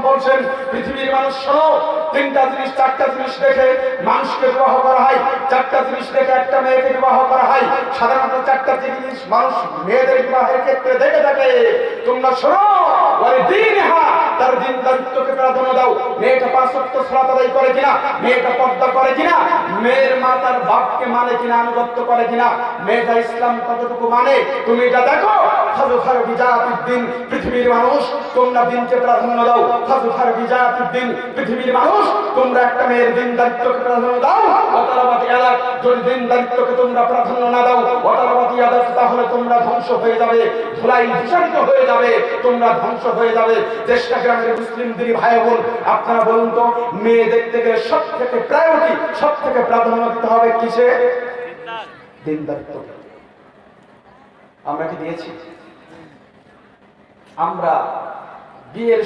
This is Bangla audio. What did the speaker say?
বলছেন পৃথিবীর মানুষ শোনো, তিনটা জিনিস চারটা জিনিস দেখে মানুষকে বিবাহ করা হয়, চারটা জিনিস দেখে একটা মেয়েকে বিবাহ করা হয়। সাধারণত চারটা জিনিস মানুষ মেয়েদের বিবাহের ক্ষেত্রে দেখে থাকে। তোমরা শোনো, তার দিন দায়িত্বকে প্রাধান্য দাও। মেয়েটা 5 ওয়াক্ত সালাত আদায় করে কিনা, মেয়েটা পর্দা করে কিনা, মেয়ের মা তার বাপকে মানে কিনা, আনুগত্য করে কিনা, মেয়েটা ইসলাম কতটুকু মানে তুমি এটা দেখো। পৃথিবীর মানুষ তোমরা দিনকে প্রাধান্য দাও। পৃথিবীর মানুষ তোমরা একটা মেয়ের দিন দায়িত্বকে প্রাধান্য দাও। যদি দিন দায়িত্বকে তোমরা প্রাধান্য না দাও, তাহলে তোমরা ধ্বংস হয়ে যাবে, ধুলাই দূষিত হয়ে যাবে, তোমরা ধ্বংস হয়ে যাবে। চেষ্টা গ্রামের মুসলিম দিদি ভাই বোন, আপনারা বলুন তো, মেয়ে দেখতে গেলে সব থেকে প্রায়োরিটি, সব থেকে প্রাধান্য দিতে হবে কিসে? দিন দায়িত্ব। আমরা কি দিয়েছি? আমরা বিয়ের